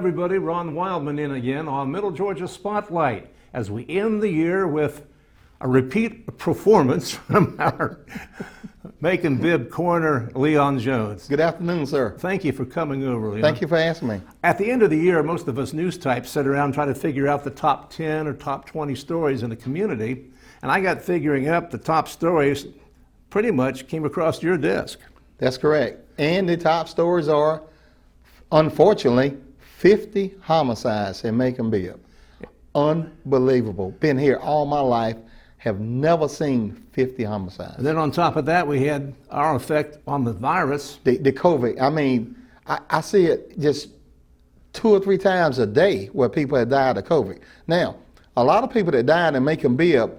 everybody. Ron Wildman in again on Middle Georgia Spotlight as we end the year with a repeat performance from our Macon-Bibb Coroner, Leon Jones. Good afternoon, sir. Thank you for coming over, Leon. Thank you for asking me. At the end of the year, most of us news types sit around trying to figure out the top 10 or top 20 stories in the community, and I got figuring up the top stories pretty much came across your desk. That's correct. And the top stories are, unfortunately, 50 homicides in Macon-Bibb. Unbelievable. Been here all my life, have never seen 50 homicides. And then on top of that, we had our effect on the virus. The COVID, I mean, I see it just 2 or 3 times a day where people have died of COVID. Now, a lot of people that died in Macon-Bibb,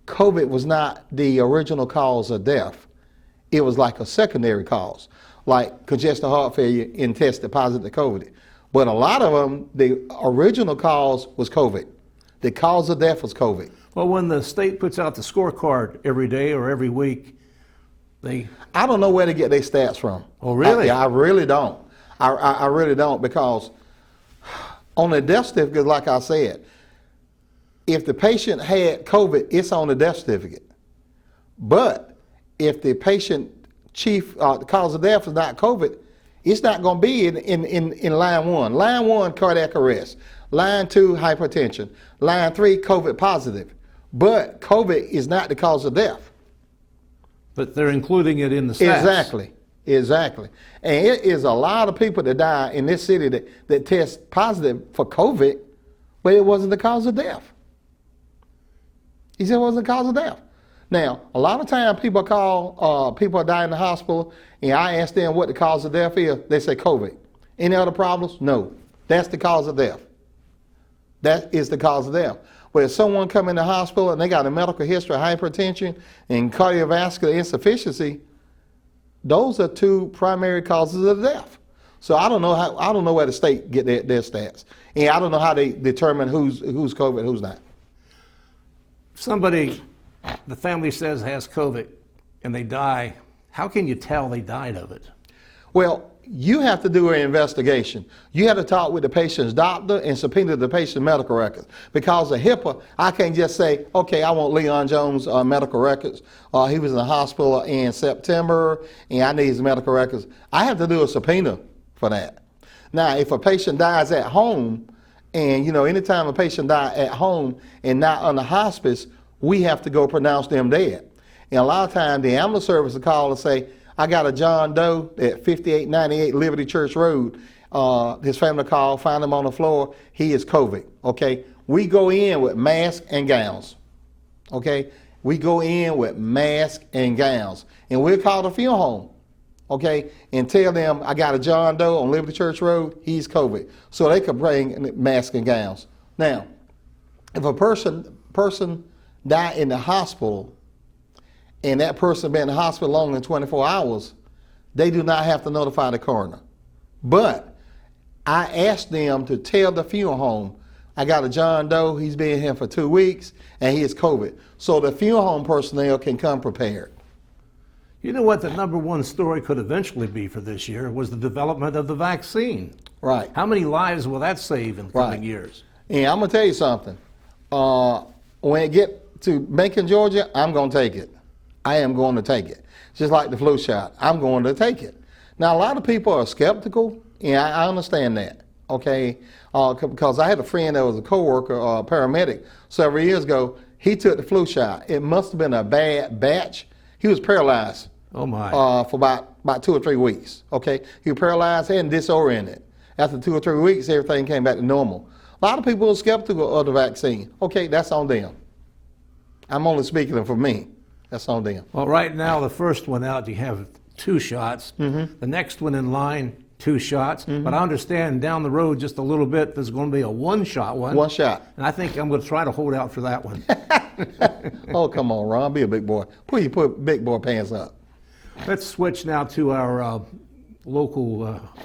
COVID was not the original cause of death. It was like a secondary cause, like congestive heart failure and tested positive to COVID. But a lot of them, the original cause was COVID. The cause of death was COVID. Well, when the state puts out the scorecard every day or every week, I don't know where to get their stats from. Oh, really? I really don't. I really don't, because on the death certificate, like I said, if the patient had COVID, it's on the death certificate. But if the patient the cause of death is not COVID, it's not going to be in line 1. Line 1, cardiac arrest. Line 2, hypertension. Line 3, COVID positive. But COVID is not the cause of death. But they're including it in the stats. Exactly. And it is a lot of people that die in this city that test positive for COVID, but it wasn't the cause of death. He said it wasn't the cause of death. Now, a lot of times people call, people die in the hospital, and I ask them what the cause of death is. They say COVID. Any other problems? No. That's the cause of death. That is the cause of death. But if someone come in the hospital and they got a medical history of hypertension and cardiovascular insufficiency, those are 2 primary causes of death. So I don't know where the state get their stats, and I don't know how they determine who's COVID, who's not. Somebody, the family says has COVID and they die, how can you tell they died of it? Well, you have to do an investigation. You have to talk with the patient's doctor and subpoena the patient's medical records. Because of HIPAA, I can't just say, okay, I want Leon Jones' medical records. He was in the hospital in September and I need his medical records. I have to do a subpoena for that. Now, if a patient dies at home, and anytime a patient dies at home and not under hospice, we have to go pronounce them dead. And a lot of times the ambulance service will call and say, I got a John Doe at 5898 Liberty Church Road. His family called, found him on the floor. He is COVID, okay? We go in with masks and gowns, okay? We go in with masks and gowns. And we'll call the funeral home, okay? And tell them, I got a John Doe on Liberty Church Road. He's COVID. So they could bring masks and gowns. Now, if a person die in the hospital, and that person been in the hospital longer than 24 hours, they do not have to notify the coroner. But I asked them to tell the funeral home, I got a John Doe, he's been here for 2 weeks, and he is COVID. So the funeral home personnel can come prepared. You know what the #1 story could eventually be for this year was the development of the vaccine. Right. How many lives will that save in the coming years? And I'm going to tell you something. When it get to Macon, Georgia, I'm going to take it. I am going to take it. Just like the flu shot, I'm going to take it. Now, a lot of people are skeptical, and I understand that, okay? Because I had a friend that was a coworker, a paramedic, several years ago. He took the flu shot. It must have been a bad batch. He was paralyzed. Oh my! For about 2 or 3 weeks, okay? He was paralyzed and disoriented. After 2 or 3 weeks, everything came back to normal. A lot of people are skeptical of the vaccine. Okay, that's on them. I'm only speaking for me. That's on them. Well, right now, the first one out, you have 2 shots. The next one in line, 2 shots. But I understand down the road just a little bit, there's going to be a 1-shot one. 1 shot. And I think I'm going to try to hold out for that one. Oh, come on, Ron. Be a big boy. Put big boy pants up. Let's switch now to our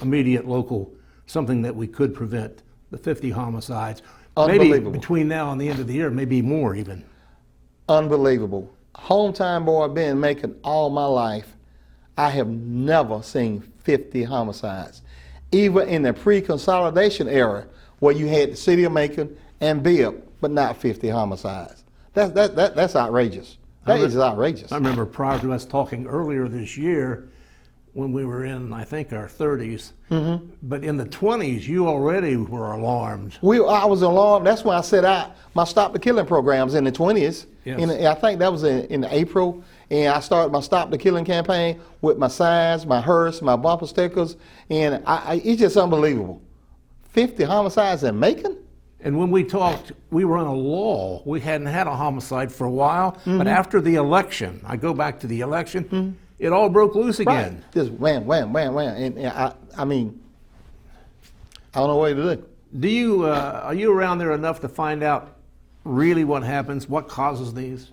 immediate local, something that we could prevent, the 50 homicides. Maybe between now and the end of the year, maybe more even. Unbelievable. Hometown boy, been in Macon all my life. I have never seen 50 homicides. even in the pre-consolidation era, where you had the city of Macon and Bibb, but not 50 homicides. That's outrageous. That is outrageous. I remember prior to us talking earlier this year, when we were in, I think, our 30s, but in the 20s, you already were alarmed. I was alarmed. That's why I set out my Stop the Killing programs in the 20s. Yes. I think that was in April. And I started my Stop the Killing campaign with my signs, my hearse, my bumper stickers. And it's just unbelievable. 50 homicides in Macon? And when we talked, we were on a lull. We hadn't had a homicide for a while, but after the election, I go back to the election, it all broke loose again. Right. Just wham, wham, wham, wham. And I mean, I don't know what to do. Do you, are you around there enough to find out really what happens, what causes these?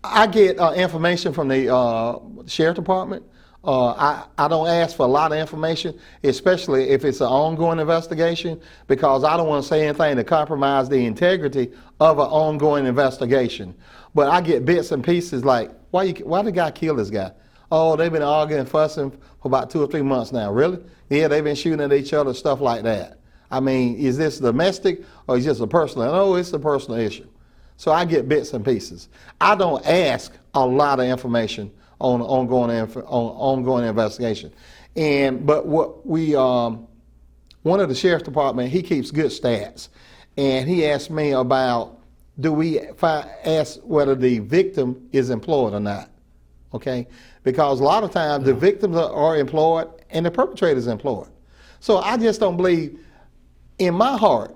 I get information from the sheriff department. I don't ask for a lot of information, especially if it's an ongoing investigation, because I don't want to say anything to compromise the integrity of an ongoing investigation. But I get bits and pieces like, why the guy kill this guy? Oh, they've been arguing and fussing for about 2 or 3 months now. Really? Yeah, they've been shooting at each other, stuff like that. I mean, is this domestic or is this a personal? No, it's a personal issue. So I get bits and pieces. I don't ask a lot of information on ongoing investigation. But what one of the sheriff's department, he keeps good stats, and he asked me about, do we ask whether the victim is employed or not? Okay, because a lot of times the victims are employed and the perpetrator is employed. So I just don't believe, in my heart,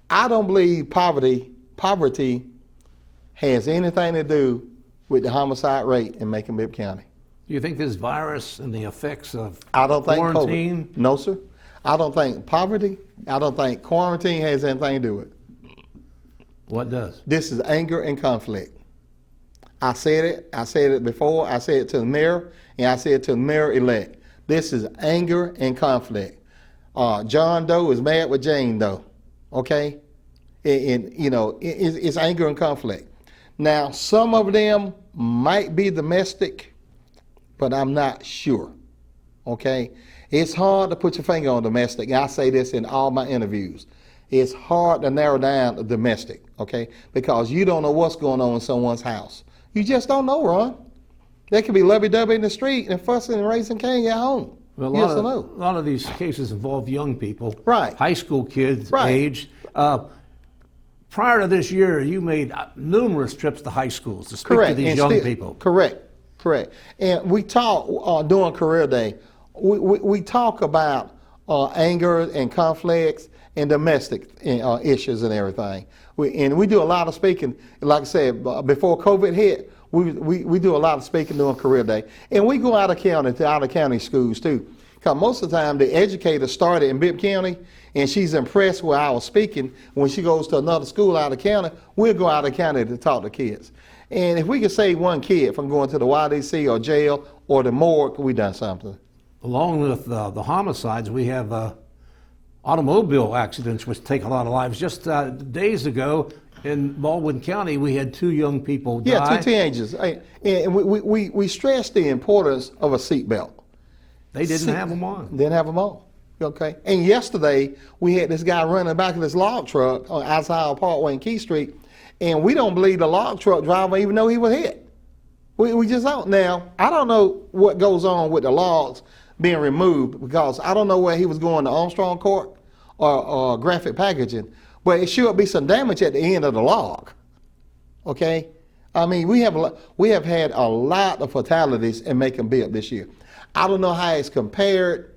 I don't believe poverty has anything to do with the homicide rate in Macon-Bibb County. Do you think this virus and the effects of I don't think quarantine? COVID. No, sir. I don't think poverty. I don't think quarantine has anything to do with it. What does? This is anger and conflict. I said it before. I said it to the mayor, and I said it to the mayor-elect. This is anger and conflict. John Doe is mad with Jane Doe. Okay, and you know it's anger and conflict. Now, some of them might be domestic, but I'm not sure, okay? It's hard to put your finger on domestic. I say this in all my interviews. It's hard to narrow down the domestic, okay? Because you don't know what's going on in someone's house. You just don't know, Ron. They could be lovey-dovey in the street and fussing and raising Cain at home. Well, Yes or no? a lot of these cases involve young people, Right. high school kids, Right. aged. Prior to this year, you made numerous trips to high schools to speak to these And young still- people. Correct. And we talk during Career Day, we talk about anger and conflicts and domestic issues and everything. We do a lot of speaking. Like I said, before COVID hit, we do a lot of speaking during Career Day. And we go out of county to out of county schools too. Because most of the time, the educator started in Bibb County, and she's impressed where I was speaking. When she goes to another school out of county, we'll go out of county to talk to kids. And if we can save one kid from going to the YDC or jail or the morgue, we done something. Along with the homicides, we have automobile accidents, which take a lot of lives. Just days ago in Baldwin County, we had 2 young people die. Yeah, 2 teenagers. And we stress the importance of a seatbelt. They didn't have them on. Didn't have them on. Okay. And yesterday we had this guy running the back of this log truck on outside Parkway and Key Street, and we don't believe the log truck driver even know he was hit. We just don't. Now I don't know what goes on with the logs being removed, because I don't know where he was going to Armstrong Court or graphic packaging, but it should be some damage at the end of the log. Okay. I mean, we have had a lot of fatalities in Macon-Bibb this year. I don't know how it's compared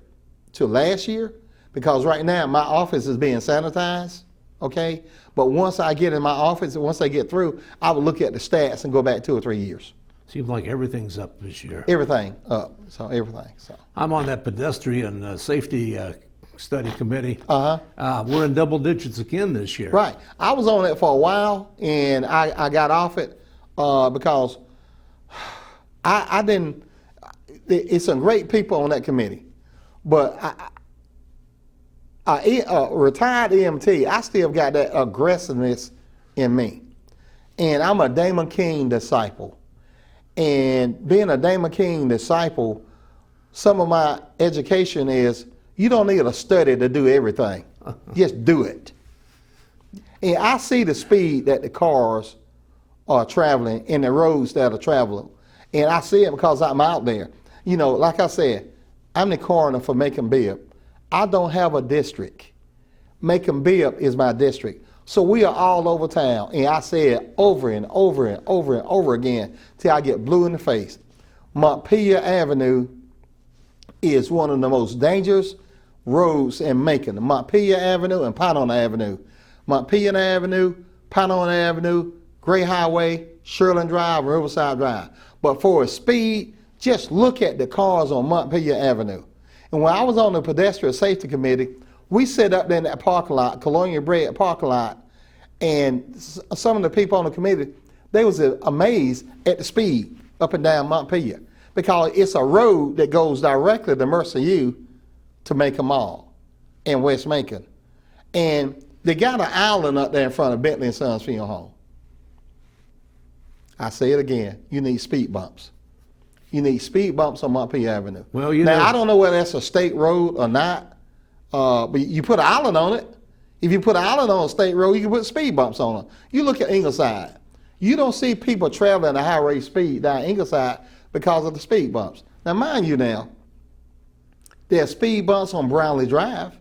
to last year, because right now my office is being sanitized, okay? But once I get in my office and once I get through, I will look at the stats and go back 2 or 3 years. Seems like everything's up this year. Everything up, so everything. So. I'm on that pedestrian safety study committee. We're in double digits again this year. Right. I was on it for a while, and I got off it because I didn't. It's some great people on that committee, but a retired EMT, I still got that aggressiveness in me. And I'm a Damon King disciple. And being a Damon King disciple, some of my education is You don't need a study to do everything. Just do it. And I see the speed that the cars are traveling and the roads that are traveling. And I see it because I'm out there. You know, like I said, I'm the coroner for Macon-Bibb. I don't have a district. Macon-Bibb is my district. So we are all over town. And I say it over and over and over and over again till I get blue in the face. Montpelier Avenue is one of the most dangerous roads in Macon. Montpelier Avenue and Pinona Avenue. Montpelier Avenue, Pinona Avenue, Gray Highway, Sherland Drive, Riverside Drive. But for speed, just look at the cars on Montpelier Avenue. And when I was on the pedestrian safety committee, we set up there in that parking lot, Colonial Bread parking lot, and some of the people on the committee, they was amazed at the speed up and down Montpelier, because it's a road that goes directly to Mercer U to Macon Mall in West Macon. And they got an island up there in front of Bentley & Sons Funeral Home. I say it again, you need speed bumps. You need speed bumps on Montpelier Avenue. Well, you now, know, I don't know whether that's a state road or not, but you put an island on it. If you put an island on a state road, you can put speed bumps on it. You look at Ingleside. You don't see people traveling at a high rate speed down Ingleside because of the speed bumps. Now, mind you now, there are speed bumps on Brownlee Drive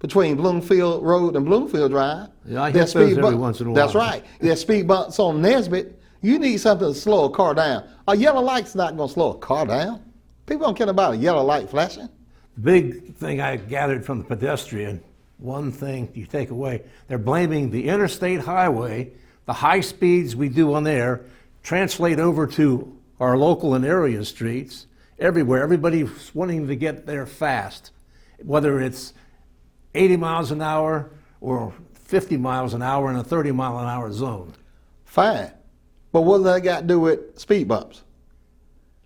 between Bloomfield Road and Bloomfield Drive. Yeah, I hit those every once in a while. That's right. There's speed bumps on Nesbitt. You need something to slow a car down. A yellow light's not going to slow a car down. People don't care about a yellow light flashing. The big thing I gathered from the pedestrian, one thing you take away, they're blaming the interstate highway, the high speeds we do on there, translate over to our local and area streets, everywhere. Everybody's wanting to get there fast, whether it's 80 miles an hour or 50 miles an hour in a 30-mile-an-hour zone. Fine. But what does that got to do with speed bumps?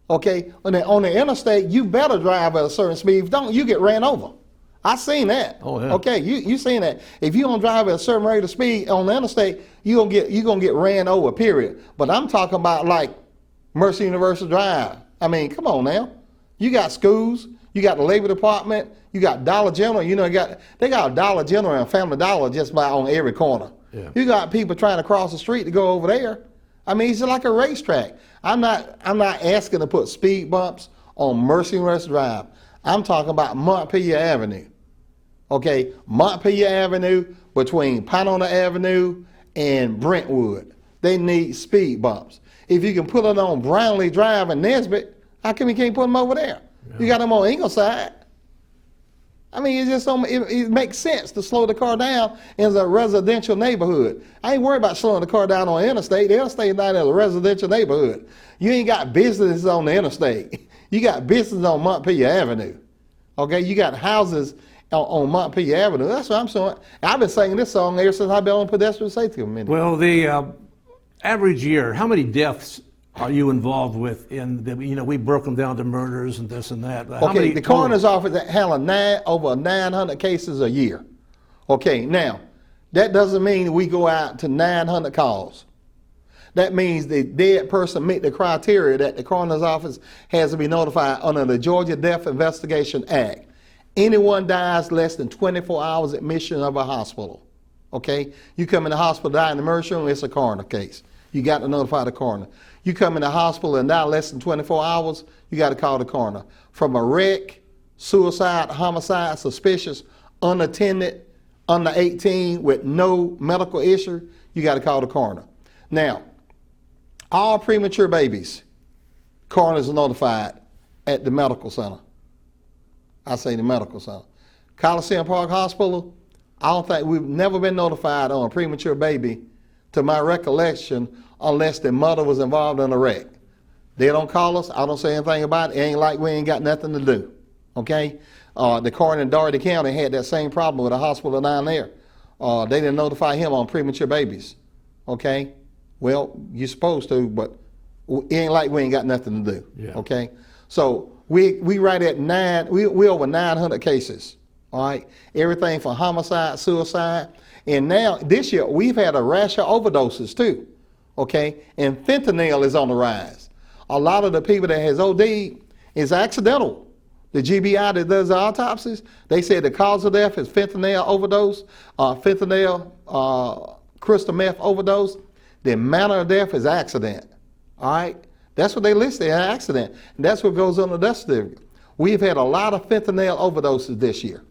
Okay, on the interstate, you better drive at a certain speed. If you don't, you get ran over. I seen that. Oh, yeah. Okay, you seen that. If you don't drive at a certain rate of speed on the interstate, you gonna get ran over, period. But I'm talking about like Mercer University Drive. I mean, come on now. You got schools, you got the Labor Department, you got Dollar General. You know, they got a Dollar General and Family Dollar just about on every corner. Yeah. You got people trying to cross the street to go over there. I mean, it's like a racetrack. I'm not asking to put speed bumps on Mercy West Drive. I'm talking about Montpelier Avenue. Okay, Montpelier Avenue between Pinona Avenue and Brentwood. They need speed bumps. If you can put it on Brownlee Drive and Nesbitt, how come you can't put them over there? Yeah. You got them on Ingleside. I mean, it makes sense to slow the car down in a residential neighborhood. I ain't worried about slowing the car down on the interstate. The interstate is not in a residential neighborhood. You ain't got businesses on the interstate. You got business on Montpelier Avenue. Okay, you got houses on Montpelier Avenue. That's what I'm saying. I've been singing this song ever since I've been on pedestrian safety committee. Well, the average year, how many deaths are you involved with in the, we broke them down to murders and this and that. How many the coroner's office handling over 900 cases a year. Okay, now, that doesn't mean we go out to 900 calls. That means the dead person meet the criteria that the coroner's office has to be notified under the Georgia Death Investigation Act. Anyone dies less than 24 hours admission of a hospital. Okay, you come in the hospital, die in the emergency room, it's a coroner case. You got to notify the coroner. You come in the hospital and die less than 24 hours, you got to call the coroner. From a wreck, suicide, homicide, suspicious, unattended, under 18 with no medical issue, you got to call the coroner. Now, all premature babies, coroners are notified at the medical center. I say the medical center. Coliseum Park Hospital, we've never been notified on a premature baby, to my recollection, unless the mother was involved in a wreck. They don't call us. I don't say anything about it. It ain't like we ain't got nothing to do. Okay? The coroner in Dougherty County had that same problem with a hospital down there. They didn't notify him on premature babies. Okay? Well, you're supposed to, but it ain't like we ain't got nothing to do. Yeah. Okay? So we right at we over 900 cases. All right? Everything from homicide, suicide. And now, this year, we've had a rash of overdoses too. Okay? And fentanyl is on the rise. A lot of the people that has OD'd is accidental. the GBI that does the autopsies, they said the cause of death is fentanyl overdose, crystal meth overdose. The manner of death is accident. All right? That's what they listed as accident. And that's what goes on the death certificate. We've had a lot of fentanyl overdoses this year.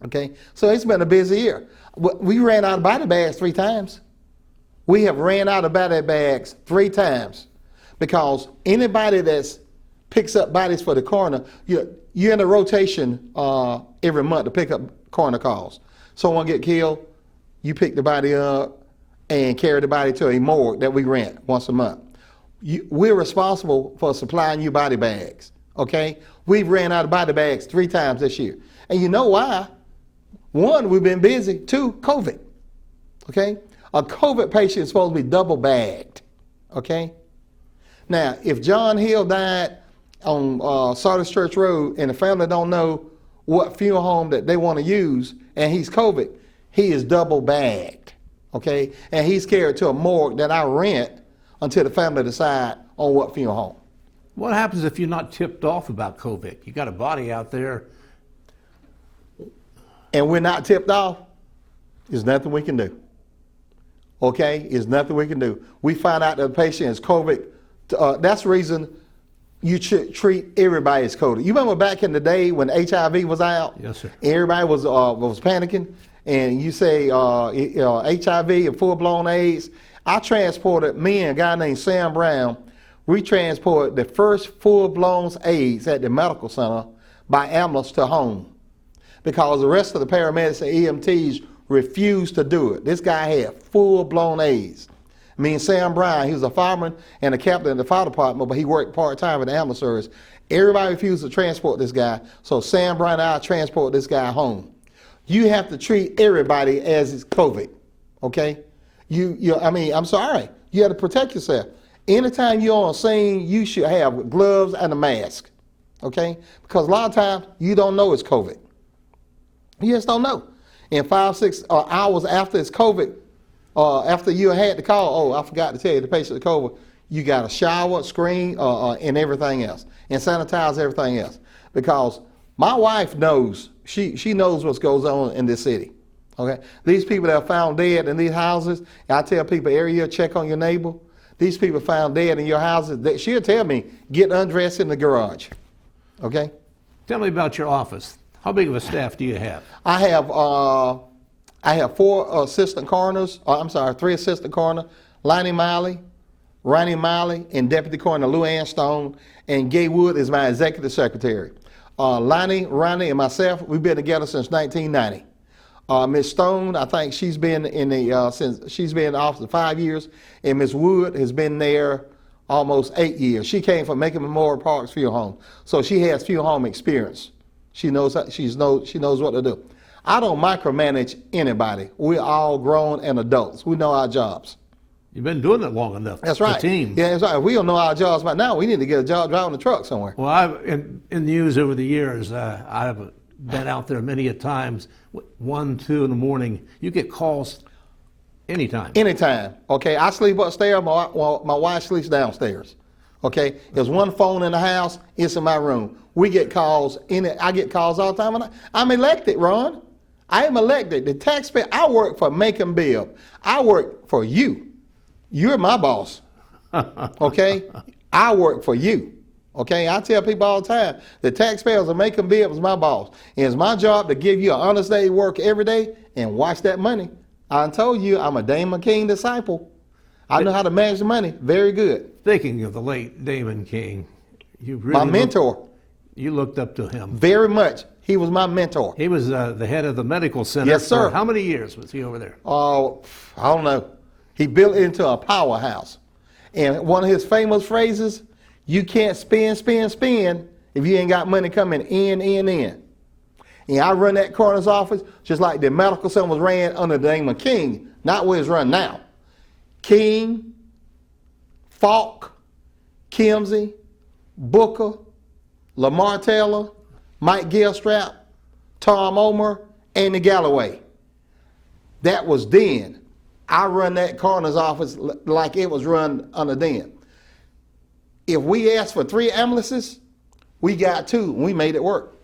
Okay? So it's been a busy year. We ran out of body bags 3 times. We have ran out of body bags 3 times because anybody that picks up bodies for the coroner, you're in a rotation every month to pick up coroner calls. Someone get killed, you pick the body up and carry the body to a morgue that we rent once a month. We're responsible for supplying you body bags, okay? We've ran out of body bags 3 times this year. And you know why? 1, we've been busy. 2, COVID, okay? A COVID patient is supposed to be double bagged, okay? Now, if John Hill died on Sardis Church Road and the family don't know what funeral home that they want to use and he's COVID, he is double bagged, okay? And he's carried to a morgue that I rent until the family decide on what funeral home. What happens if you're not tipped off about COVID? You got a body out there. And we're not tipped off, there's nothing we can do. Okay, there's nothing we can do. We find out that the patient is COVID. That's the reason you should treat everybody as COVID. You remember back in the day when HIV was out? Yes, sir. Everybody was panicking, and you say HIV and full-blown AIDS. I transported, me and a guy named Sam Brown, we transported the first full-blown AIDS at the medical center by ambulance to home because the rest of the paramedics and EMTs refused to do it. This guy had full-blown AIDS. Me and Sam Brown, he was a fireman and a captain in the fire department, but he worked part-time in the ambulance service. Everybody refused to transport this guy, so Sam Brown and I transport this guy home. You have to treat everybody as it's COVID, okay? I'm sorry. You have to protect yourself. Anytime you're on scene, you should have gloves and a mask, okay? Because a lot of times, you don't know it's COVID. You just don't know. And 5-6 hours after it's COVID, after you had the call, I forgot to tell you, the patient is COVID, you got to shower, screen, and everything else, and sanitize everything else. Because my wife knows, she knows what goes on in this city. Okay, these people that are found dead in these houses, I tell people every year, check on your neighbor. These people found dead in your houses, she'll tell me, get undressed in the garage. Okay? Tell me about your office. How big of a staff do you have? I have 4 assistant coroners, 3 assistant coroners, Lonnie Miley, Ronnie Miley, and Deputy Coroner Lou Ann Stone, and Gay Wood is my executive secretary. Lonnie, Ronnie, and myself, we've been together since 1990. Ms. Stone, I think she's been in the office for 5 years, and Ms. Wood has been there almost 8 years. She came from Macon Memorial Parks Funeral Home, so she has funeral home experience. She knows what to do. I don't micromanage anybody. We're all grown and adults. We know our jobs. You've been doing it long enough. That's right. The team. Yeah, that's right. If we don't know our jobs by now, we need to get a job driving the truck somewhere. Well, in the news over the years, I've been out there many a times, 1, 2 in the morning. You get calls anytime. Anytime. Okay, I sleep upstairs. My wife sleeps downstairs. Okay, there's one phone in the house. It's in my room. We get calls. I get calls all the time. I'm elected, Ron. I am elected. The taxpayer. I work for Macon-Bibb. I work for you. You're my boss. Okay, I work for you. Okay, I tell people all the time, the taxpayers of Macon-Bibb is my boss. And it's my job to give you an honest day work every day and watch that money. I told you I'm a Damon King disciple. I know how to manage the money very good. Thinking of the late Damon King, you really my mentor. You looked up to him. Very much. He was my mentor. He was the head of the medical center. Yes, sir. For how many years was he over there? Oh, I don't know. He built it into a powerhouse. And one of his famous phrases, you can't spend if you ain't got money coming in. And I run that coroner's office just like the medical center was ran under the name of King, not where it's run now. King, Falk, Kimsey, Booker, Lamar Taylor, Mike Gilstrap, Tom Omer, Andy Galloway. That was then. I run that coroner's office like it was run under then. If we asked for 3 ambulances, We got two, and we made it work.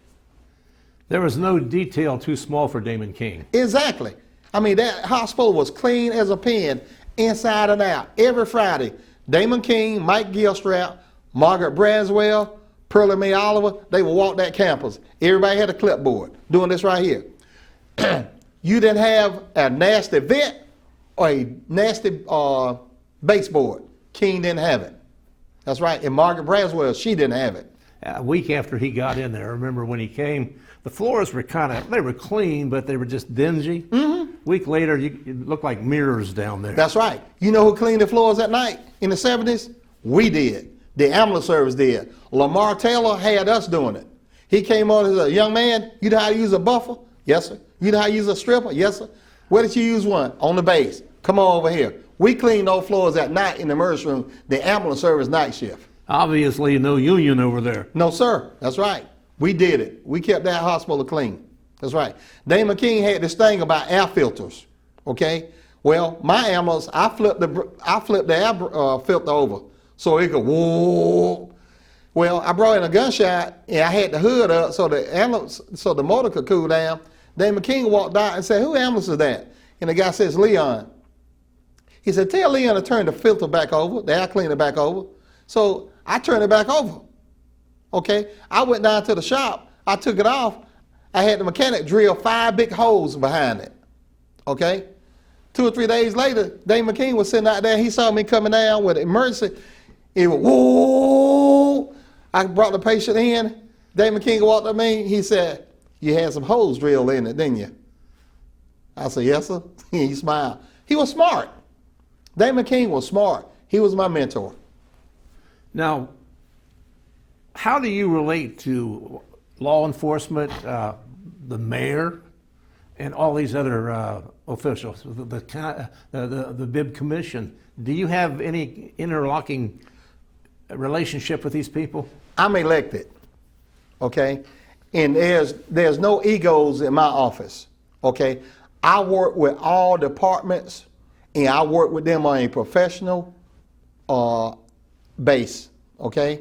There was no detail too small for Damon King. Exactly. I mean, that hospital was clean as a pin, inside and out. Every Friday, Damon King, Mike Gilstrap, Margaret Braswell, Pearlie Mae Oliver, they would walk that campus. Everybody had a clipboard doing this right here. You didn't have a nasty vet or a nasty baseboard. King didn't have it. That's right. And Margaret Braswell, she didn't have it. A week after he got in there, I remember when he came, the floors were they were clean, but they were just dingy. Week later, it looked like mirrors down there. That's right. You know who cleaned the floors at night in the 70s? We did. The ambulance service did. Lamar Taylor had us doing it. He came on as a young man. You know how to use a buffer? Yes, sir. You know how to use a stripper? Yes, sir. Where did you use one? On the base. Come on over here. We cleaned those floors at night in the emergency room, the ambulance service night shift. Obviously, no union over there. No, sir. That's right. We did it. We kept that hospital clean. That's right. Damon King had this thing about air filters. Okay. Well, my ambulance, I flipped the air filter over so it could whoa. Well, I brought in a gunshot and I had the hood up so the motor could cool down. Damon King walked out and said, "Who ambulance is that?" And the guy says, "Leon." He said, "Tell Leon to turn the filter back over, the air cleaner back over." So I turned it back over. Okay. I went down to the shop. I took it off. I had the mechanic drill 5 big holes behind it. Okay. 2 or 3 days later, Damon King was sitting out there. He saw me coming down with an emergency. He went, whoa. I brought the patient in. Damon King walked up to me. He said, "You had some holes drilled in it, didn't you?" I said, "Yes, sir." He smiled. He was smart. Damon King was smart. He was my mentor. Now, how do you relate to law enforcement, the mayor, and all these other officials, the Bibb Commission? Do you have any interlocking relationship with these people? I'm elected, okay? And there's no egos in my office, okay? I work with all departments, and I work with them on a professional base, okay?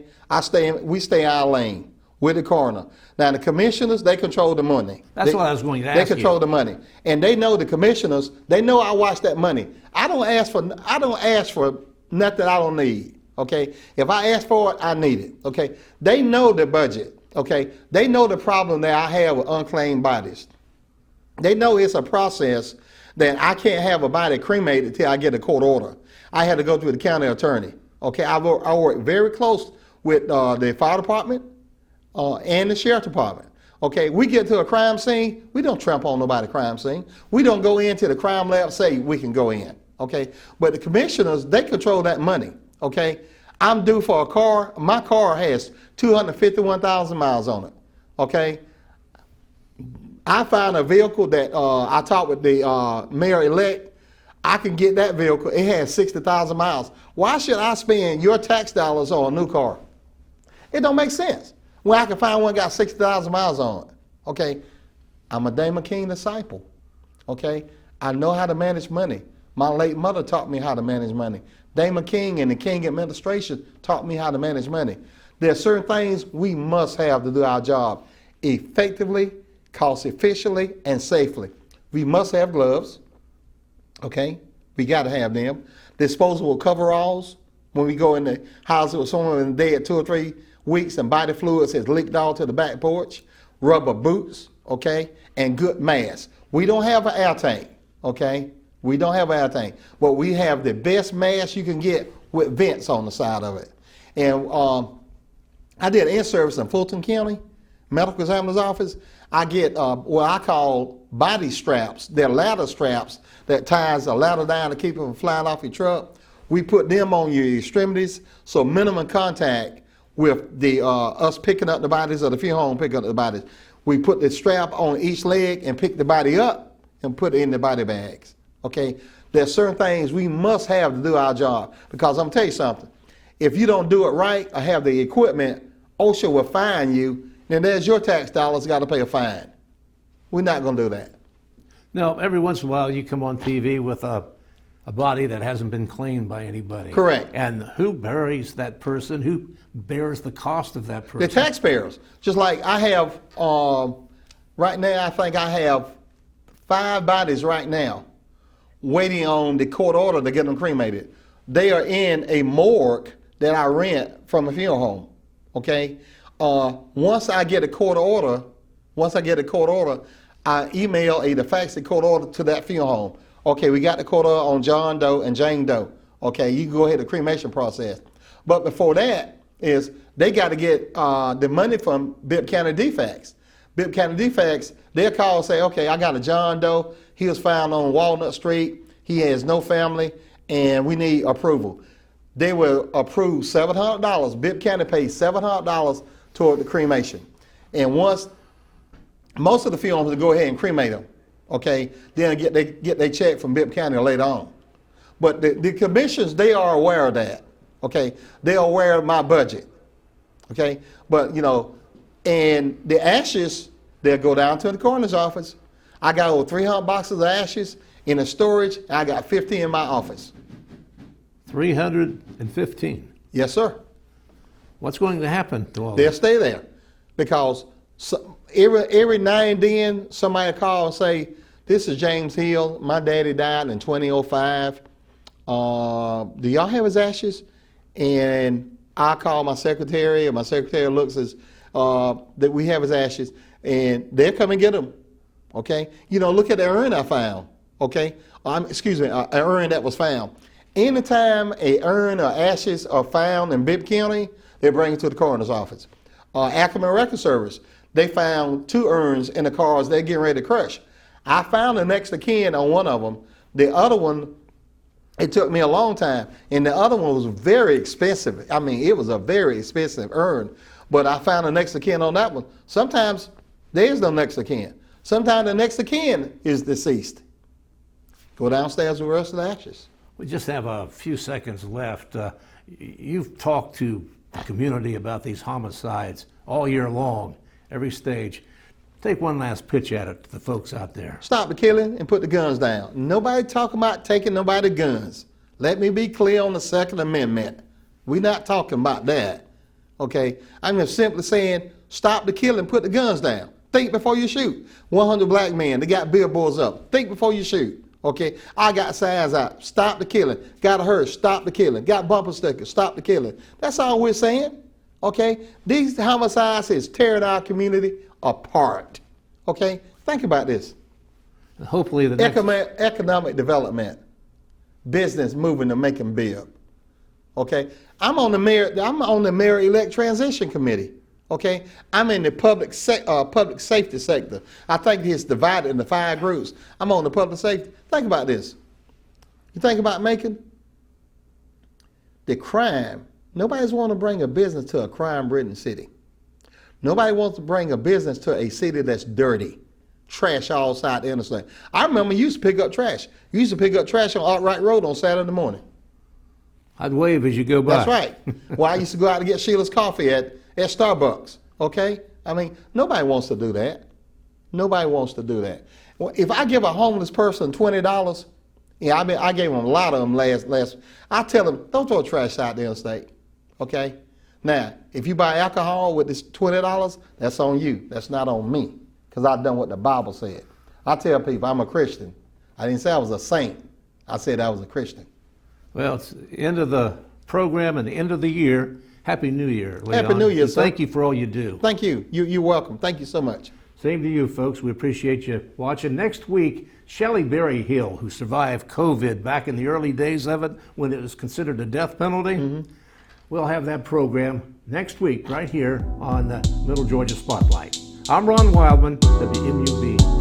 We stay in our lane with the coroner. Now the commissioners, they control the money. That's what I was going to ask you. They control the money, and they know the commissioners. They know I watch that money. I don't ask for nothing I don't need. Okay, if I ask for it, I need it. Okay, they know the budget. Okay, they know the problem that I have with unclaimed bodies. They know it's a process that I can't have a body cremated till I get a court order. I had to go through the county attorney. Okay, I work very close with the fire department and the sheriff department. Okay, we get to a crime scene, we don't trample on nobody's crime scene. We don't go into the crime lab and say we can go in. Okay, but the commissioners, they control that money. Okay, I'm due for a car. My car has 251,000 miles on it. Okay, I find a vehicle that I talked with the mayor-elect. I can get that vehicle. It has 60,000 miles. Why should I spend your tax dollars on a new car? It don't make sense. When I can find one got 60,000 miles on it. Okay, I'm a Damon King disciple. Okay, I know how to manage money. My late mother taught me how to manage money. Damon King and the King administration taught me how to manage money. There are certain things we must have to do our job effectively, cost efficiently, and safely. We must have gloves. Okay, we got to have them. Disposable coveralls. When we go in the house with someone dead 2 or 3 weeks and body fluids has leaked all to the back porch. Rubber boots, okay, and good masks. We don't have an air tank, okay? We don't have an air tank, but we have the best mask you can get with vents on the side of it. And I did in-service in Fulton County, medical examiner's office. I get what I call body straps. They're ladder straps that ties a ladder down to keep it from flying off your truck. We put them on your extremities, so minimum contact with the us picking up the bodies or the funeral home picking up the bodies. We put the strap on each leg and pick the body up and put it in the body bags. Okay, there's certain things we must have to do our job, because I'm gonna tell you something. If you don't do it right or have the equipment, OSHA will fine you. Then there's your tax dollars got to pay a fine. We're not gonna do that. Now, every once in a while, you come on TV with A body that hasn't been claimed by anybody. Correct. And who buries that person? Who bears the cost of that person? The taxpayers. Just like I have, right now, I think I have 5 bodies right now waiting on the court order to get them cremated. They are in a morgue that I rent from a funeral home. Okay. Once I get a court order, I email either fax the court order to that funeral home. Okay, we got the court order on John Doe and Jane Doe. Okay, you can go ahead with the cremation process. But before that is they got to get the money from Bibb County DFACS. Bibb County DFACS, they'll call and say, okay, I got a John Doe. He was found on Walnut Street. He has no family, and we need approval. They will approve $700. Bibb County pays $700 toward the cremation. And once most of the funeral homes will go ahead and cremate them, okay, then get their check from Bibb County later on. But the commissions, they are aware of that, okay? They are aware of my budget, okay? But, you know, and the ashes, they'll go down to the coroner's office. I got over 300 boxes of ashes in the storage. I got 50 in my office. 315. Yes, sir. What's going to happen to all They'll that? stay there because every now and then somebody call and say, this is James Hill. My daddy died in 2005. Do y'all have his ashes? And I call my secretary, and my secretary looks as that we have his ashes, and they'll come and get them. Okay, you know, look at the urn I found. Okay, excuse me, an urn that was found. Anytime a urn or ashes are found in Bibb County, they bring it to the coroner's office. Ackerman Record Service, they found 2 urns in the cars they're getting ready to crush. I found the next of kin on one of them. The other one, it took me a long time, and the other one was very expensive. I mean, it was a very expensive urn, but I found the next of kin on that one. Sometimes there is no next of kin. Sometimes the next of kin is deceased. Go downstairs with the rest of the ashes. We just have a few seconds left. You've talked to the community about these homicides all year long, every stage. Take one last pitch at it to the folks out there. Stop the killing and put the guns down. Nobody talking about taking nobody's guns. Let me be clear on the Second Amendment. We're not talking about that. Okay? I'm just simply saying, stop the killing, put the guns down. Think before you shoot. 100 black men, they got billboards up. Think before you shoot. Okay? I got signs out. Stop the killing. Got a hearse. Stop the killing. Got bumper stickers. Stop the killing. That's all we're saying. Okay? These homicides is tearing our community apart. Okay? Think about this. And hopefully the next... Economic development. Business moving to Macon-Bibb. Okay? I'm on the mayor-elect transition committee. Okay? I'm in the public safety sector. I think it's divided into 5 groups. I'm on the public safety. Think about this. You think about Macon? The crime. Nobody's want to bring a business to a crime-ridden city. Nobody wants to bring a business to a city that's dirty. Trash all side the interstate. I remember you used to pick up trash. You used to pick up trash on Arkwright Road on Saturday morning. I'd wave as you go by. That's right. Well, I used to go out to get Sheila's coffee at Starbucks. Okay? I mean, nobody wants to do that. Nobody wants to do that. Well, if I give a homeless person $20, yeah, I gave them a lot of them last. I tell them, don't throw trash out the interstate. Okay? Now, if you buy alcohol with this $20, that's on you. That's not on me, because I've done what the Bible said. I tell people I'm a Christian. I didn't say I was a saint. I said I was a Christian. Well, it's the end of the program and the end of the year. Happy New Year, Leon. Happy New Year, sir. Thank you for all you do. Thank you. You're welcome. Thank you so much. Same to you, folks. We appreciate you watching. Next week, Shelley Berry-Hill, who survived COVID back in the early days of it when it was considered a death penalty. We'll have that program next week right here on the Middle Georgia Spotlight. I'm Ron Wildman, WMUB.